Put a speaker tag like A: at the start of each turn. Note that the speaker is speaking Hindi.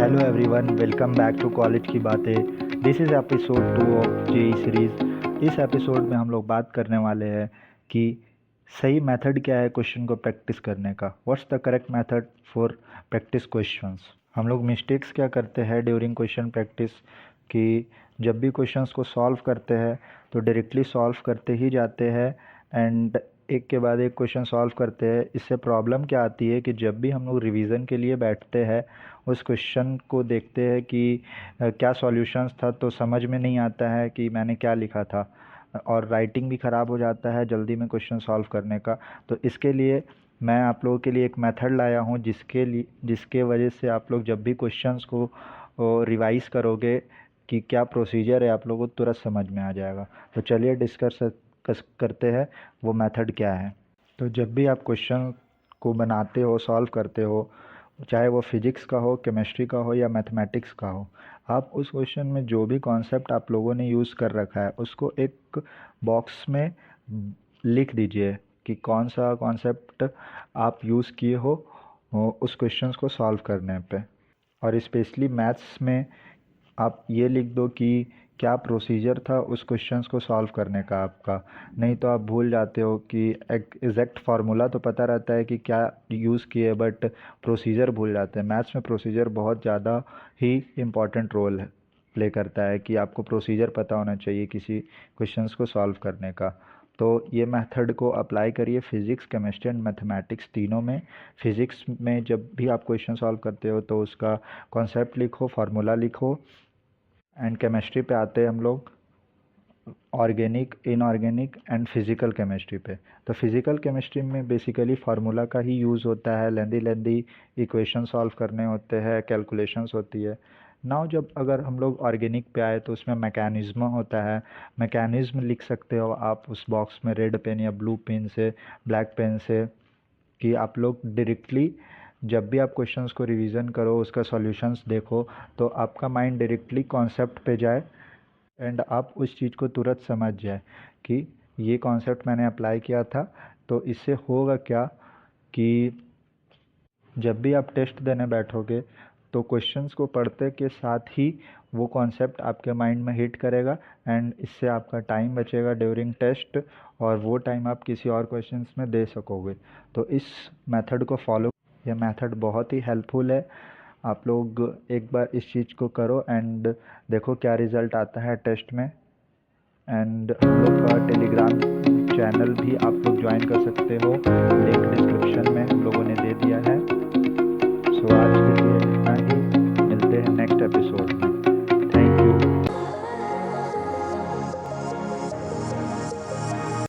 A: Hello everyone, welcome back to college की बातें। This is episode 2 of JEE series. इस एपिसोड में हम लोग बात करने वाले हैं कि सही मेथड क्या है क्वेश्चन को प्रैक्टिस करने का। What's the correct method for practice questions. हम लोग मिस्टेक्स क्या करते हैं ड्यूरिंग क्वेश्चन प्रैक्टिस कि जब भी क्वेश्चंस को सॉल्व करते हैं तो डायरेक्टली सॉल्व करते ही जाते हैं एंड एक के बाद एक क्वेश्चन सॉल्व करते हैं। इससे प्रॉब्लम क्या आती है कि जब भी हम लोग रिवीजन के लिए बैठते हैं उस क्वेश्चन को देखते हैं कि क्या सॉल्यूशंस था तो समझ में नहीं आता है कि मैंने क्या लिखा था और राइटिंग भी ख़राब हो जाता है जल्दी में क्वेश्चन सॉल्व करने का। तो इसके लिए मैं आप लोगों के लिए एक मेथड लाया हूँ जिसके वजह से आप लोग जब भी क्वेश्चंस को रिवाइज करोगे कि क्या प्रोसीजर है आप लोगों को तुरंत समझ में आ जाएगा। तो चलिए डिस्कस करते हैं वो मेथड क्या है। तो जब भी आप क्वेश्चन को बनाते हो सॉल्व करते हो, चाहे वो फिजिक्स का हो, केमिस्ट्री का हो या मैथमेटिक्स का हो, आप उस क्वेश्चन में जो भी कॉन्सेप्ट आप लोगों ने यूज़ कर रखा है उसको एक बॉक्स में लिख दीजिए कि कौन सा कॉन्सेप्ट आप यूज़ किए हो उस क्वेश्चंस को सॉल्व करने पे। और स्पेशली मैथ्स में आप ये लिख दो कि क्या प्रोसीजर था उस क्वेश्चंस को सॉल्व करने का आपका। नहीं तो आप भूल जाते हो कि एग्जैक्ट फार्मूला तो पता रहता है कि क्या यूज़ किए बट प्रोसीजर भूल जाते हैं। मैथ्स में प्रोसीजर बहुत ज़्यादा ही इम्पॉर्टेंट रोल प्ले करता है कि आपको प्रोसीजर पता होना चाहिए किसी क्वेश्चंस को सॉल्व करने का। तो ये मेथड को अप्लाई करिए फिज़िक्स, केमिस्ट्री एंड मैथमेटिक्स तीनों में। फिज़िक्स में जब भी आप क्वेश्चन सॉल्व करते हो तो उसका कॉन्सेप्ट लिखो, फार्मूला लिखो। एंड केमिस्ट्री पे आते हैं हम लोग organic, inorganic and physical chemistry पे। तो फिज़िकल केमिस्ट्री में बेसिकली फार्मूला का ही यूज़ होता है, लेंदी इक्वेशन सॉल्व करने होते हैं, कैलकुलेशंस होती है। नाउ जब अगर हम लोग ऑर्गेनिक पे आए तो उसमें मैकेनिज़्म होता है। मैकेनिज़्म लिख सकते हो आप उस बॉक्स में रेड पेन या ब्लू पेन से, ब्लैक पेन से, कि आप लोग डायरेक्टली जब भी आप क्वेश्चंस को रिवीजन करो उसका सॉल्यूशंस देखो तो आपका माइंड डायरेक्टली कॉन्सेप्ट पे जाए एंड आप उस चीज़ को तुरंत समझ जाए कि ये कॉन्सेप्ट मैंने अप्लाई किया था। तो इससे होगा क्या कि जब भी आप टेस्ट देने बैठोगे तो क्वेश्चंस को पढ़ते के साथ ही वो कॉन्सेप्ट आपके माइंड में हिट करेगा एंड इससे आपका टाइम बचेगा ड्यूरिंग टेस्ट और वो टाइम आप किसी और क्वेश्चंस में दे सकोगे। तो इस मेथड को फॉलो, ये मेथड बहुत ही हेल्पफुल है। आप लोग एक बार इस चीज़ को करो एंड देखो क्या रिज़ल्ट आता है टेस्ट में। एंड हम लोग का टेलीग्राम चैनल भी आप लोग ज्वाइन कर सकते हो